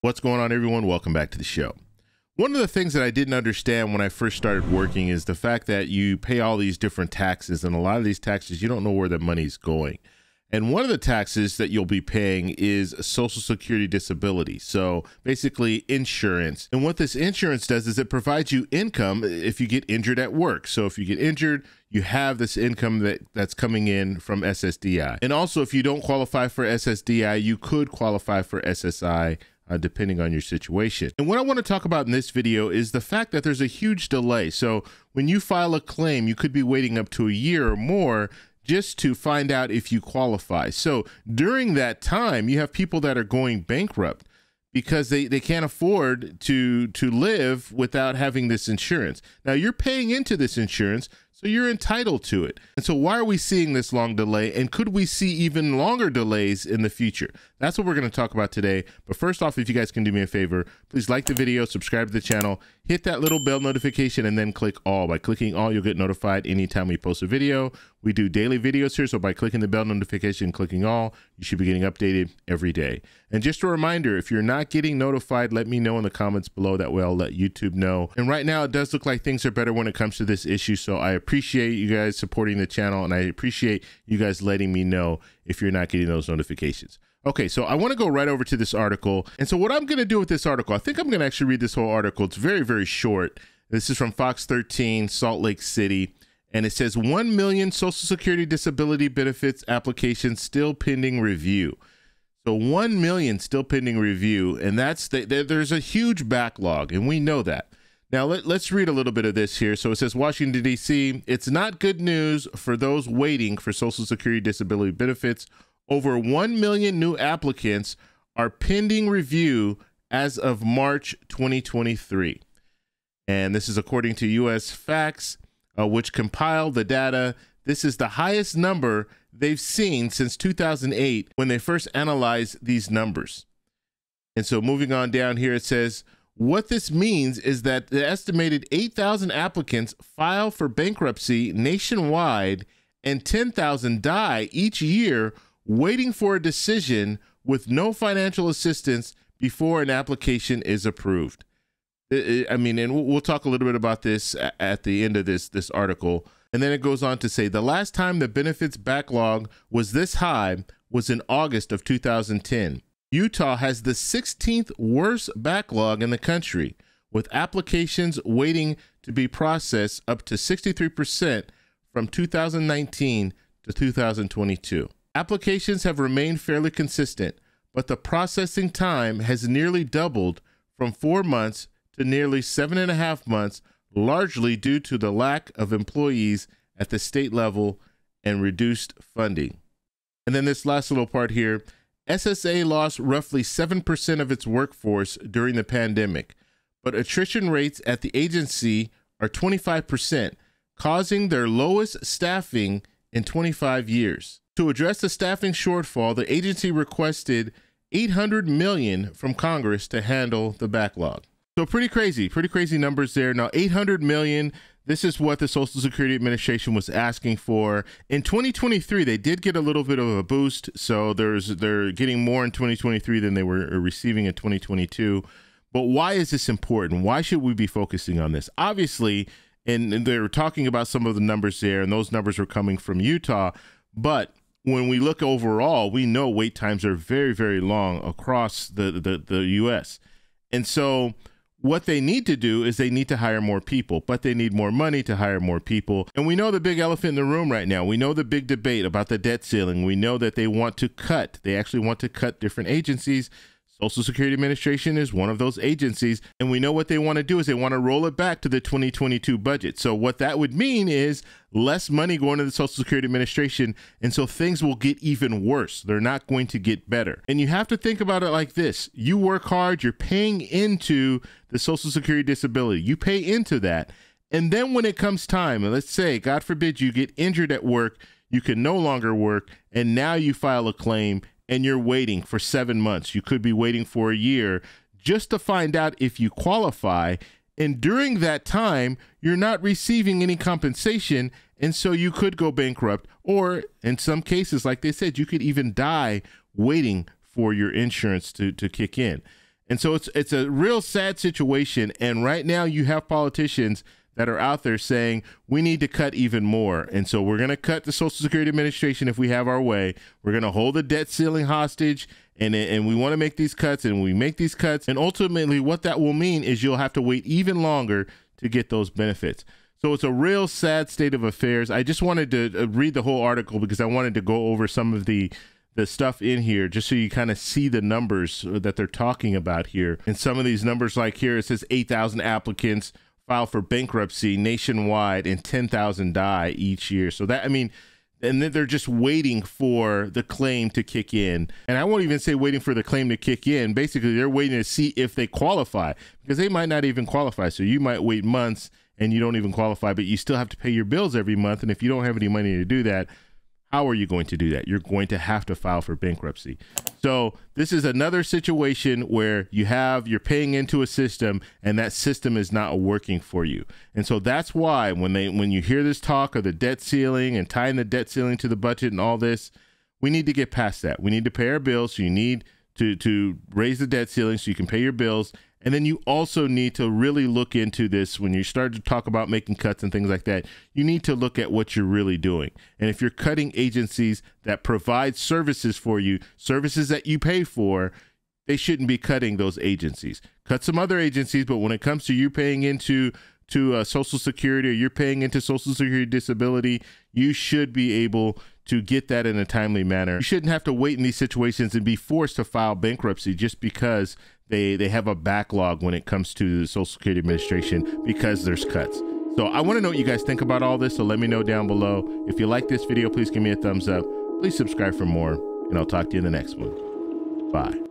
What's going on, everyone? Welcome back to the show. One of the things that I didn't understand when I first started working is the fact that you pay all these different taxes, and a lot of these taxes, you don't know where the money's going. And one of the taxes that you'll be paying is Social Security disability. So basically insurance. And what this insurance does is it provides you income if you get injured at work. So if you get injured, you have this income that's coming in from SSDI. And also, if you don't qualify for SSDI, you could qualify for SSI, depending on your situation. And what I want to talk about in this video is the fact that there's a huge delay. So when you file a claim, you could be waiting up to a year or more just to find out if you qualify. So during that time, you have people that are going bankrupt because they can't afford to live without having this insurance. Now, you're paying into this insurance, so you're entitled to it. And so why are we seeing this long delay? And could we see even longer delays in the future? That's what we're going to talk about today. But first off, if you guys can do me a favor, please like the video, subscribe to the channel, hit that little bell notification, and then click all. By clicking all, you'll get notified anytime we post a video. We do daily videos here, so by clicking the bell notification and clicking all, you should be getting updated every day. And just a reminder, if you're not getting notified, let me know in the comments below. That way I'll let YouTube know. And right now, it does look like things are better when it comes to this issue, so I appreciate you guys supporting the channel, and I appreciate you guys letting me know if you're not getting those notifications. Okay, so I want to go right over to this article. And so what I'm going to do with this article, I think I'm going to actually read this whole article. It's very, very short. This is from Fox 13, Salt Lake City. And it says 1 million Social Security disability benefits applications still pending review. So 1 million still pending review. And that's there's a huge backlog, and we know that. Now, let's read a little bit of this here. So it says, Washington, D.C., it's not good news for those waiting for Social Security disability benefits. Over 1 million new applicants are pending review as of March 2023. And this is according to U.S. Facts, which compiled the data. This is the highest number they've seen since 2008 when they first analyzed these numbers. And so moving on down here, it says, what this means is that the estimated 8,000 applicants file for bankruptcy nationwide, and 10,000 die each year waiting for a decision with no financial assistance before an application is approved. I mean, and we'll talk a little bit about this at the end of this article. And then it goes on to say the last time the benefits backlog was this high was in August of 2010. Utah has the 16th worst backlog in the country, with applications waiting to be processed up to 63% from 2019 to 2022. Applications have remained fairly consistent, but the processing time has nearly doubled from 4 months to nearly 7.5 months, largely due to the lack of employees at the state level and reduced funding. And then this last little part here, SSA lost roughly 7% of its workforce during the pandemic, but attrition rates at the agency are 25%, causing their lowest staffing in 25 years. To address the staffing shortfall, the agency requested $800 million from Congress to handle the backlog. So pretty crazy numbers there. Now, $800 million, this is what the Social Security Administration was asking for. In 2023, they did get a little bit of a boost. So they're getting more in 2023 than they were receiving in 2022. But why is this important? Why should we be focusing on this? Obviously, and they were talking about some of the numbers there, and those numbers were coming from Utah. But when we look overall, we know wait times are very, very long across the U.S. And so what they need to do is they need to hire more people, but they need more money to hire more people. And we know the big elephant in the room right now. We know the big debate about the debt ceiling. We know that they want to cut. They actually want to cut different agencies. Social Security Administration is one of those agencies, and we know what they want to do is they want to roll it back to the 2022 budget. So what that would mean is less money going to the Social Security Administration, and so things will get even worse. They're not going to get better. And you have to think about it like this. You work hard, you're paying into the Social Security disability. You pay into that, and then when it comes time, and let's say, God forbid, you get injured at work, you can no longer work, and now you file a claim, and you're waiting for 7 months. You could be waiting for a year just to find out if you qualify. And during that time, you're not receiving any compensation. And so you could go bankrupt, or in some cases, like they said, you could even die waiting for your insurance to kick in. And so it's a real sad situation. And right now you have politicians that are out there saying we need to cut even more. And so we're going to cut the Social Security Administration if we have our way. We're going to hold the debt ceiling hostage, and we want to make these cuts, and we make these cuts. And ultimately what that will mean is you'll have to wait even longer to get those benefits. So it's a real sad state of affairs. I just wanted to read the whole article because I wanted to go over some of the stuff in here just so you kind of see the numbers that they're talking about here. And some of these numbers, like here, it says 8,000 applicants file for bankruptcy nationwide and 10,000 die each year. So that, I mean, and then they're just waiting for the claim to kick in. And I won't even say waiting for the claim to kick in. Basically, they're waiting to see if they qualify, because they might not even qualify. So you might wait months and you don't even qualify, but you still have to pay your bills every month. And if you don't have any money to do that, how are you going to do that? You're going to have to file for bankruptcy. So this is another situation where you're paying into a system and that system is not working for you. And so that's why when you hear this talk of the debt ceiling and tying the debt ceiling to the budget and all this, we need to get past that. We need to pay our bills. So you need to raise the debt ceiling so you can pay your bills. And then you also need to really look into this. When you start to talk about making cuts and things like that, you need to look at what you're really doing. And if you're cutting agencies that provide services for you, services that you pay for, they shouldn't be cutting those agencies. Cut some other agencies, but when it comes to you paying into Social Security, or you're paying into Social Security disability, you should be able to get that in a timely manner. You shouldn't have to wait in these situations and be forced to file bankruptcy just because they have a backlog when it comes to the Social Security Administration because there's cuts. So I want to know what you guys think about all this, so let me know down below. If you like this video, please give me a thumbs up. Please subscribe for more, and I'll talk to you in the next one. Bye.